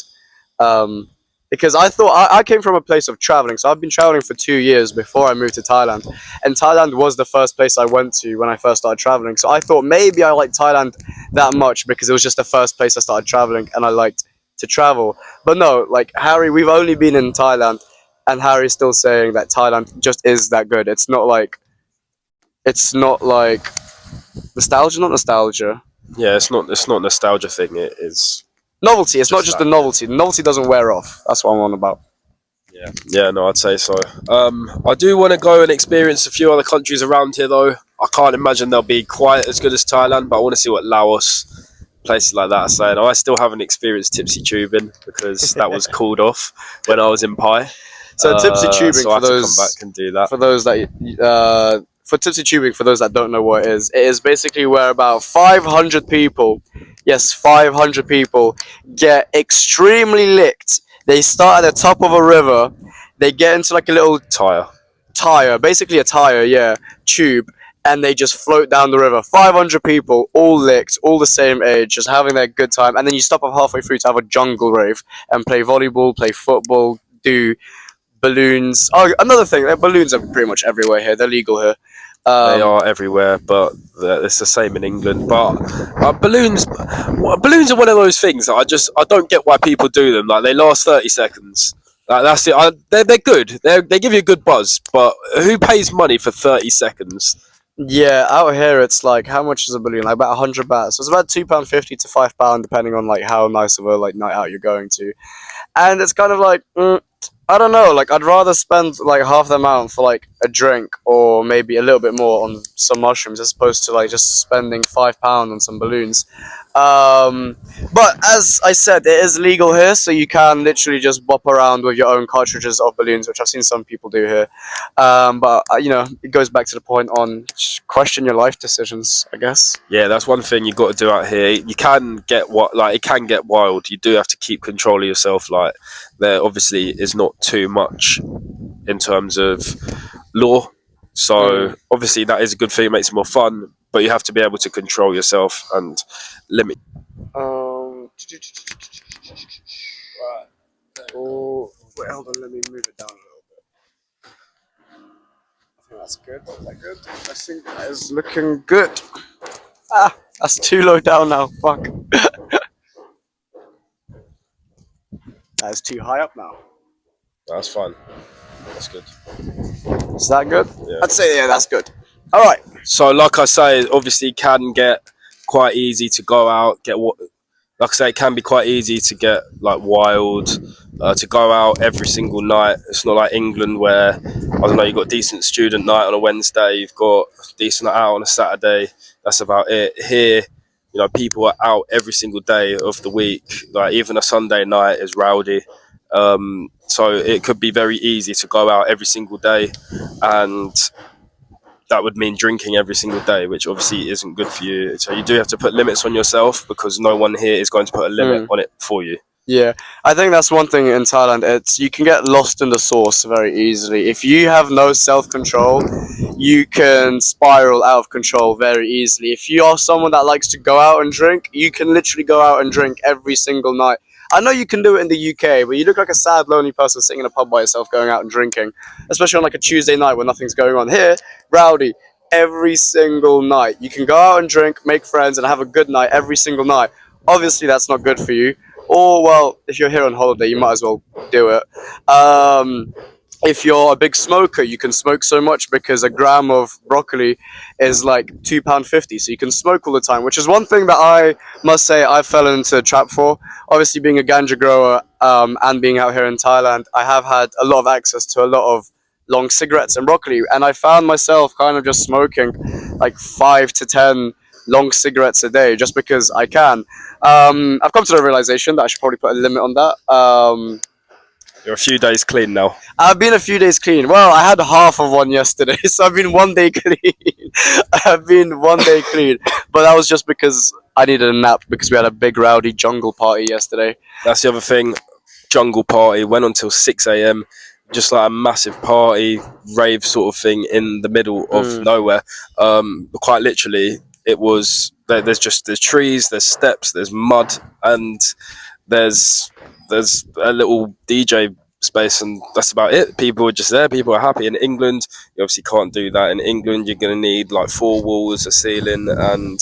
Speaker 2: Um, because I thought I came from a place of traveling, so I've been traveling for 2 years before I moved to Thailand, and Thailand was the first place I went to when I first started traveling. So I thought maybe I liked Thailand that much because it was just the first place I started traveling, and I liked to travel. But no, like Harry, we've only been in Thailand, and Harry's still saying that Thailand just is that good. It's not like nostalgia, not nostalgia.
Speaker 1: Yeah, it's not a nostalgia thing. It is
Speaker 2: Novelty. It's not just
Speaker 1: that.
Speaker 2: the novelty. The novelty doesn't wear off. That's what I'm on about.
Speaker 1: Yeah, no, I'd say so. I do want to go and experience a few other countries around here, though. I can't imagine they'll be quite as good as Thailand, but I want to see what Laos, places like that, are saying. I still haven't experienced tipsy tubing because that was called off when I was in Pi.
Speaker 2: So tipsy tubing
Speaker 1: so I
Speaker 2: for
Speaker 1: have to
Speaker 2: those
Speaker 1: come back and do that.
Speaker 2: for those that for tipsy tubing for those that don't know what it is basically where about 500 people, yes, 500 people get extremely licked. They start at the top of a river, they get into like a little
Speaker 1: Tire.
Speaker 2: basically a tire, yeah, tube, and they just float down the river. 500 people, all licked, all the same age, just having their good time, and then you stop up halfway through to have a jungle rave and play volleyball, play football, do balloons. Oh, another thing, balloons are pretty much everywhere here. They're legal here.
Speaker 1: They are everywhere, but it's the same in England. But balloons are one of those things that I don't get why people do them. Like they last 30 seconds. Like that's it. They're good. They give you a good buzz, but who pays money for 30 seconds?
Speaker 2: Yeah, out here it's like how much is a balloon? Like about 100 bahts. So it's about £2.50 to £5, depending on like how nice of a like night out you're going to. And it's kind of like I don't know. Like I'd rather spend like half the amount for like a drink or maybe a little bit more on some mushrooms as opposed to like just spending £5 on some balloons. But as I said, it is legal here, so you can literally just bop around with your own cartridges of balloons, which I've seen some people do here. But it goes back to the point on question your life decisions, I guess.
Speaker 1: Yeah, that's one thing you've got to do out here. You can get it can get wild. You do have to keep control of yourself. Like there obviously is not too much in terms of law, so obviously that is a good thing. It makes it more fun, but you have to be able to control yourself and limit.
Speaker 2: Right. Oh, wait, hold on. Let me move it down a little bit. I think that's good. Is that good? I think that is looking good. Ah, that's too low down now. Fuck. That is too high up now.
Speaker 1: That's fine. That's good.
Speaker 2: Is that good?
Speaker 1: Yeah.
Speaker 2: I'd say yeah, that's good. All right.
Speaker 1: So, like I say, it obviously can get quite easy to go out, like I say, it can be quite easy to get like wild, to go out every single night. It's not like England where, I don't know, you've got decent student night on a Wednesday, you've got decent out on a Saturday. That's about it. Here, people are out every single day of the week. Like even a Sunday night is rowdy. So it could be very easy to go out every single day, and that would mean drinking every single day, which obviously isn't good for you. So you do have to put limits on yourself because no one here is going to put a limit on it for you.
Speaker 2: Yeah, I think that's one thing in Thailand. It's you can get lost in the sauce very easily. If you have no self-control, you can spiral out of control very easily. If you are someone that likes to go out and drink, you can literally go out and drink every single night. I know you can do it in the UK, but you look like a sad, lonely person sitting in a pub by yourself going out and drinking, especially on like a Tuesday night when nothing's going on. Here, rowdy. every single night. You can go out and drink, make friends, and have a good night every single night. Obviously, that's not good for you. Or, well, if you're here on holiday, you might as well do it. If you're a big smoker, you can smoke so much because a gram of broccoli is like £2.50. So you can smoke all the time, which is one thing that I must say I fell into a trap for. Obviously, being a ganja grower and being out here in Thailand, I have had a lot of access to a lot of long cigarettes and broccoli, and I found myself kind of just smoking like 5 to 10 long cigarettes a day just because I can. I've come to the realization that I should probably put a limit on that.
Speaker 1: You're a few days clean now.
Speaker 2: I've been a few days clean. Well, I had half of one yesterday, so I've been one day clean. I've been one day clean, but that was just because I needed a nap because we had a big rowdy jungle party yesterday.
Speaker 1: That's the other thing. Jungle party went on till 6 a.m. Just like a massive party, rave sort of thing in the middle of nowhere. Quite literally, it was. There's trees, there's steps, there's mud, and there's a little DJ space, and that's about it. People are just there. People are happy. In England, you obviously can't do that. In England, you're going to need like 4 walls, a ceiling, and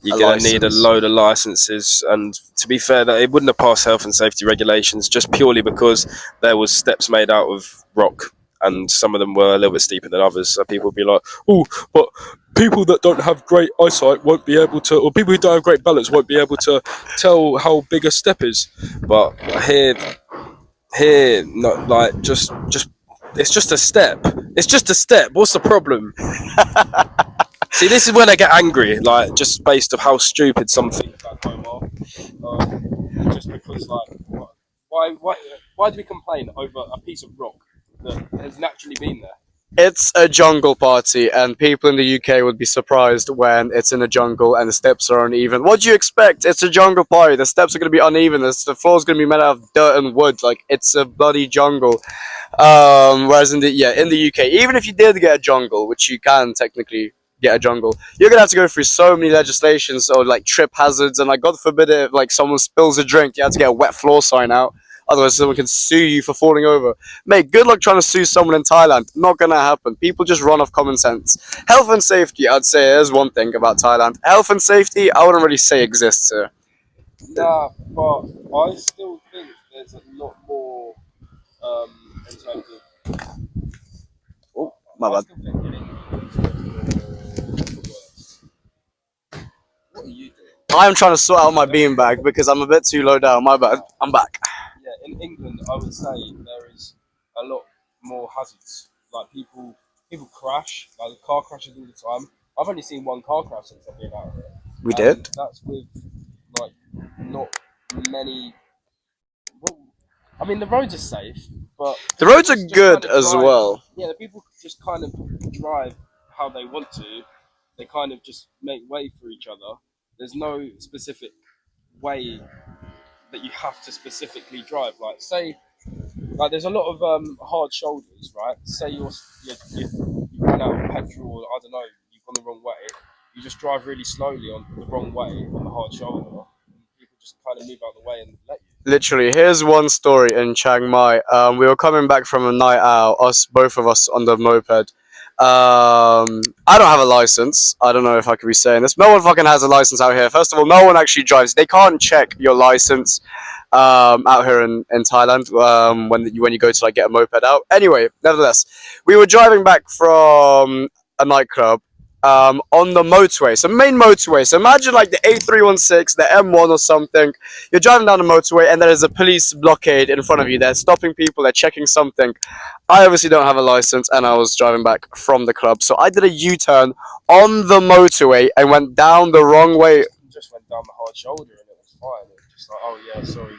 Speaker 1: you're going to need a load of licenses. And to be fair, that it wouldn't have passed health and safety regulations just purely because there was steps made out of rock, and some of them were a little bit steeper than others. So people would be like, "Oh, but people that don't have great eyesight won't be able to, or people who don't have great balance won't be able to tell how big a step is." But here, not like just it's just a step. It's just a step. What's the problem? See, this is when I get angry, like just based off how stupid some things back home are. Just because, like, why do we complain over a piece of rock that has naturally been there?
Speaker 2: It's a jungle party, and people in the UK would be surprised when it's in a jungle and the steps are uneven. What do you expect? It's a jungle party. The steps are going to be uneven. The floor's going to be made out of dirt and wood. Like, it's a bloody jungle. Whereas in the UK, even if you did get a jungle, which you can technically get a jungle, you're gonna have to go through so many legislations or like trip hazards, and like God forbid if like someone spills a drink, you have to get a wet floor sign out. Otherwise, someone can sue you for falling over. Mate, good luck trying to sue someone in Thailand. Not gonna happen. People just run off common sense. Health and safety, I'd say, is one thing about Thailand. Health and safety, I wouldn't really say exists here.
Speaker 1: Nah, but I still think there's a lot more in terms of.
Speaker 2: Oh, my
Speaker 1: I
Speaker 2: bad.
Speaker 1: still think in England there's more. What are you doing?
Speaker 2: I'm trying to sort out my beanbag because I'm a bit too low down. My bad. I'm back.
Speaker 1: Yeah, in England, I would say there is a lot more hazards. Like people crash, like the car crashes all the time. I've only seen one car crash since I've been out here.
Speaker 2: We did?
Speaker 1: That's with like not many. Well, I mean, the roads are safe, but
Speaker 2: The roads are
Speaker 1: just
Speaker 2: good
Speaker 1: kind of
Speaker 2: as
Speaker 1: drive-
Speaker 2: well.
Speaker 1: Yeah, the people just kind of drive how they want to. They kind of just make way for each other. There's no specific way that you have to specifically drive. Like, say, like there's a lot of hard shoulders, right? Say you run out of petrol, or I don't know, you've gone the wrong way. You just drive really slowly on the wrong way on the hard shoulder. And people just kind of move out of the way and let you.
Speaker 2: Literally, here's one story in Chiang Mai. We were coming back from a night out, both of us on the moped. I don't have a license. I don't know if I could be saying this. No one fucking has a license out here. First of all, no one actually drives. They can't check your license out here in Thailand when you go to like get a moped out. Anyway, nevertheless, we were driving back from a nightclub on the motorway, so main motorway. So imagine like the A316, the M1 or something. You're driving down the motorway and there is a police blockade in front of you. They're stopping people, they're checking something. I obviously don't have a license and I was driving back from the club. So I did a U-turn on the motorway and went down the wrong way.
Speaker 1: Just went down the hard shoulder and it was fine. It was just like, oh yeah, sorry,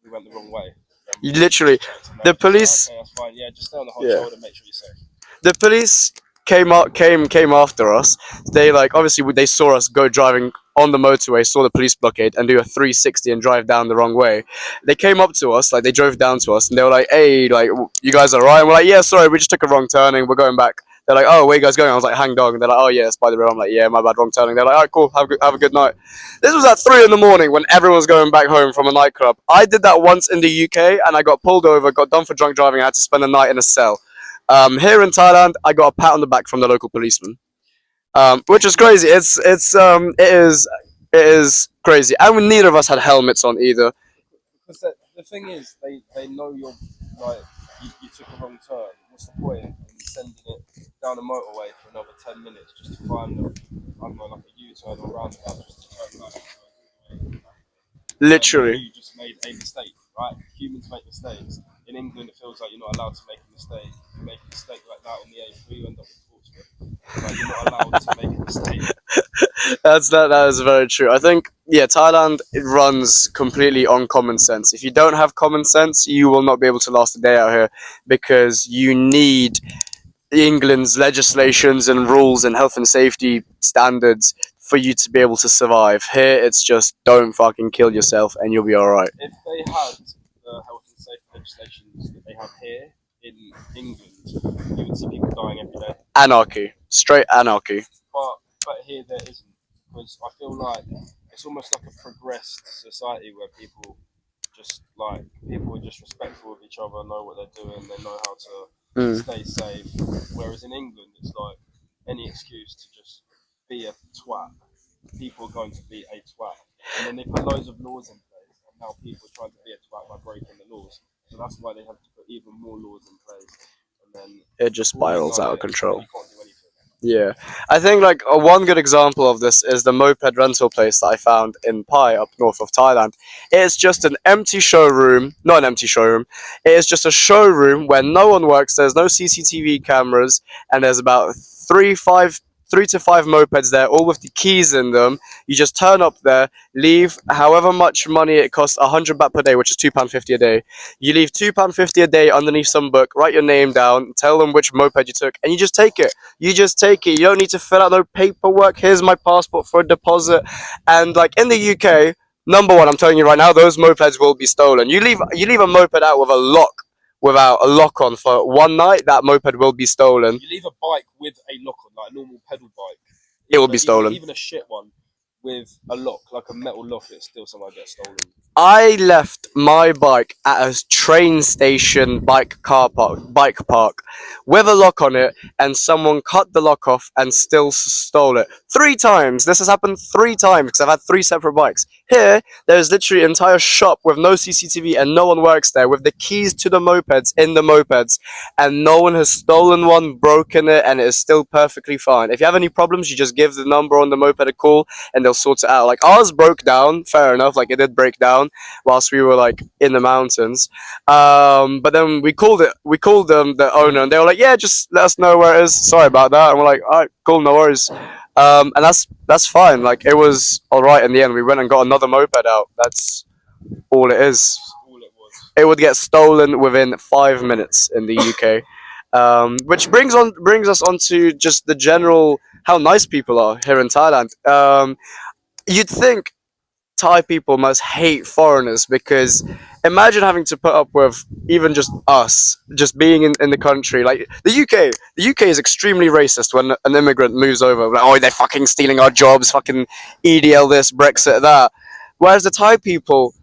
Speaker 1: we went the wrong way.
Speaker 2: You literally, the police.
Speaker 1: Okay, that's fine. Yeah, just stay on the hard shoulder, make sure you're safe.
Speaker 2: The police came after us. They like obviously they saw us go driving on the motorway, saw the police blockade and do a 360 and drive down the wrong way. They came up to us, like they drove down to us and they were like, "Hey, like you guys are right?" And we're like, "Yeah, sorry, we just took a wrong turning. We're going back." They're like, "Oh, where you guys going?" I was like, "Hang dog." And they're like, "Oh yeah, it's by the road." I'm like, "Yeah, my bad, wrong turning." They're like, "Alright, cool, have a good night." This was at 3 in the morning when everyone's going back home from a nightclub. I did that once in the UK and I got pulled over, got done for drunk driving. I had to spend a night in a cell. Here in Thailand, I got a pat on the back from the local policeman, which is crazy. It is crazy, and neither of us had helmets on either.
Speaker 1: Because the thing is, they know you're like you took a wrong turn. What's the point in sending it down a motorway for another 10 minutes just to find I don't know, like a U-turn or roundabout just to turn back?
Speaker 2: Literally.
Speaker 1: You just made a mistake, right? Humans make mistakes. In England, it feels like you're not allowed to make a mistake. If you make a mistake like that on the A3, you end up in Portsmouth. Like, you're not allowed to make a mistake.
Speaker 2: That is very true. I think Thailand, it runs completely on common sense. If you don't have common sense, you will not be able to last a day out here because you need England's legislations and rules and health and safety standards for you to be able to survive. Here, it's just don't fucking kill yourself and you'll be alright.
Speaker 1: If they had the health and safety legislations that they have here in England, you would see people dying every day.
Speaker 2: Anarchy. Straight anarchy.
Speaker 1: But here there isn't, because I feel like it's almost like a progressed society where people are just respectful of each other, know what they're doing, they know how to stay safe. Whereas in England, it's like any excuse to just be a twat. People are going to be a twat, and then they put loads of laws in place, and now people are trying to be a twat by breaking the laws. So that's why they have to put even more laws in place, and then
Speaker 2: it just spirals out of control.
Speaker 1: You can't do anything.
Speaker 2: Yeah, I think like one good example of this is the moped rental place that I found in Pai up north of Thailand. It's just an empty showroom, not an empty showroom. It is just a showroom where no one works. There's no CCTV cameras, and there's about three to five mopeds there, all with the keys in them. You just turn up there, leave however much money it costs, 100 baht per day, which is £2.50 a day. You leave £2.50 a day underneath some book, write your name down, tell them which moped you took, and you just take it. You just take it. You don't need to fill out no paperwork. Here's my passport for a deposit. And like in the UK, number one, I'm telling you right now, those mopeds will be stolen. You leave a moped out with a lock, without a lock on for one night, that moped will be stolen.
Speaker 1: You leave a bike with a lock on, like a normal pedal bike,
Speaker 2: it will be stolen.
Speaker 1: Even a shit one with a lock, like a metal lock, it still somehow gets stolen.
Speaker 2: I left my bike at a train station bike park with a lock on it, and someone cut the lock off and still stole it 3 times. This has happened 3 times because I've had 3 separate bikes. Here, there's literally an entire shop with no CCTV and no one works there, with the keys to the mopeds in the mopeds, and no one has stolen one, broken it, and it is still perfectly fine. If you have any problems, you just give the number on the moped a call and they'll sort it out. Like ours broke down, fair enough, like it did break down whilst we were like in the mountains, but then we called them, the owner, and they were like, yeah, just let us know where it is, sorry about that. And we're like, alright, cool, no worries. And that's fine. Like it was all right in the end. We went and got another moped out. That's all it is. It would get stolen within 5 minutes in the UK, which brings us on to just the general how nice people are here in Thailand. You'd think Thai people must hate foreigners, because imagine having to put up with even just us, just being in the country. Like the UK is extremely racist when an immigrant moves over. Like, oh, they're fucking stealing our jobs, fucking EDL this, Brexit that. Whereas the Thai people,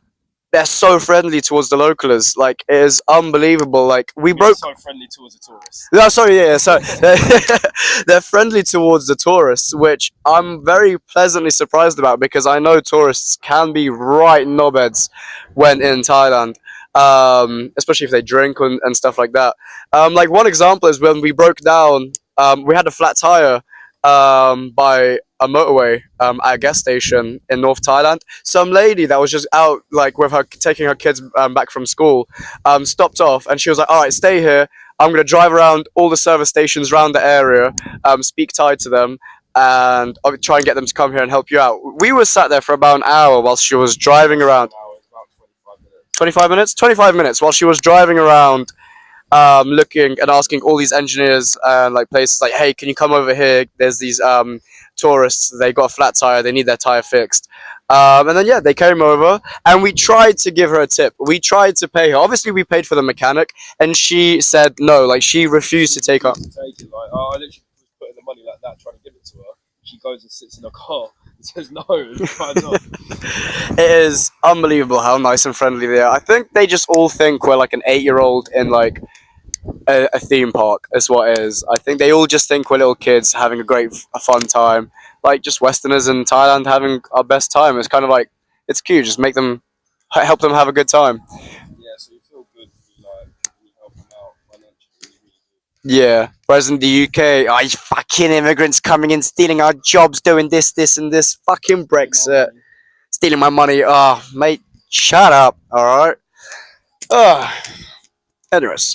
Speaker 2: they're so friendly towards the localers. Like it is unbelievable. Like
Speaker 1: so friendly towards the tourists.
Speaker 2: No, sorry, yeah. So they're friendly towards the tourists, which I'm very pleasantly surprised about, because I know tourists can be right knobheads when in Thailand, especially if they drink and stuff like that. Like one example is when we broke down. We had a flat tire by a motorway at a gas station in North Thailand. Some lady that was just out like with her taking her kids back from school stopped off, and she was like, all right, stay here, I'm going to drive around all the service stations around the area, speak Thai to them, and I'll try and get them to come here and help you out. We were sat there for about an hour while she was driving around. 25 minutes while she was driving around, looking and asking all these engineers and like places like, hey, can you come over here? There's these tourists, they got a flat tire, they need their tire fixed. And then yeah, they came over and we tried to give her a tip. We tried to pay her. Obviously we paid for the mechanic, and she said no, like she refused to take up.
Speaker 1: I literally was putting the money like that, trying to give it to her. She goes and sits in her car and says no.
Speaker 2: It is unbelievable how nice and friendly they are. I think they just all think we're like an 8-year-old in like a theme park. Is what it is. I think they all just think we're little kids having a fun time, like just Westerners in Thailand having our best time. It's kind of like it's cute. Just make them help them have a good time.
Speaker 1: Yeah, so you feel good when you like when you help them out financially. You really
Speaker 2: Yeah. Whereas in the UK, oh, you fucking immigrants coming in, stealing our jobs, doing this, and this. Fucking
Speaker 1: do.
Speaker 2: Brexit, stealing my money. Oh, mate, shut up. All right. Oh. Anyways,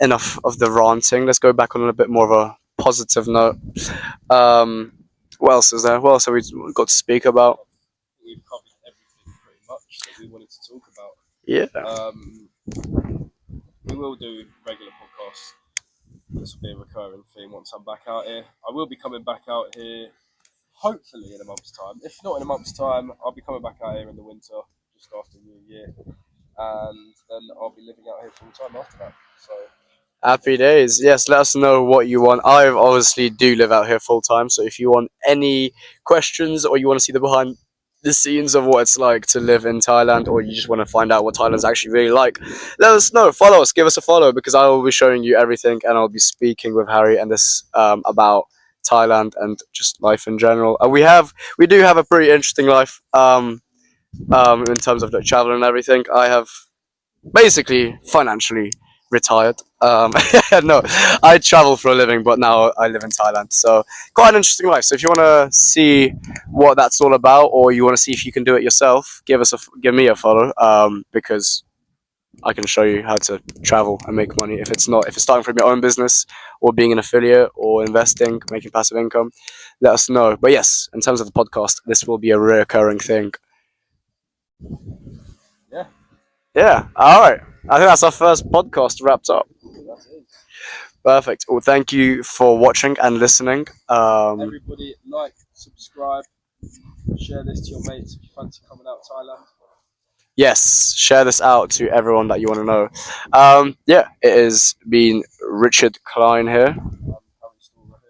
Speaker 2: enough of the ranting. Let's go back on a bit more of a positive note. Um, what else is there? What else have we got to speak about?
Speaker 1: We've covered everything pretty much that we wanted to talk about.
Speaker 2: Yeah.
Speaker 1: We will do regular podcasts. This will be a recurring theme once I'm back out here. I will be coming back out here hopefully in a month's time. If not in a month's time, I'll be coming back out here in the winter, just after New Year, and then I'll be living out here full time after that. So
Speaker 2: Happy days. Yes, let us know what you want. I obviously do live out here full time, so if you want any questions or you want to see the behind the scenes of what it's like to live in Thailand, or you just want to find out what Thailand's actually really like, let us know. Follow us, give us a follow, because I will be showing you everything, and I'll be speaking with Harry and this about Thailand and just life in general. And we do have a pretty interesting life in terms of the travel and everything. I have basically financially retired. No, I travel for a living, but now I live in Thailand. So quite an interesting life. So if you want to see what that's all about, or you want to see if you can do it yourself, give me a follow. Because I can show you how to travel and make money. If it's starting from your own business or being an affiliate or investing, making passive income, let us know. But yes, in terms of the podcast, this will be a recurring thing.
Speaker 1: yeah,
Speaker 2: Yeah. All right. I think that's our first podcast wrapped up.
Speaker 1: that's it.
Speaker 2: Perfect. Well, thank you for watching and listening.
Speaker 1: Everybody, like, subscribe, share this to your mates if you fancy coming out to Thailand.
Speaker 2: Yes, share this out to everyone that you want to know. Yeah, it has been Richard Klein here.
Speaker 1: Having school right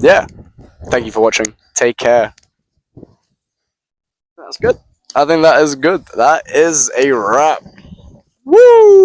Speaker 1: here.
Speaker 2: Yeah, thank you for watching. Take care. That's good. I think that is good. That is a wrap. Woo!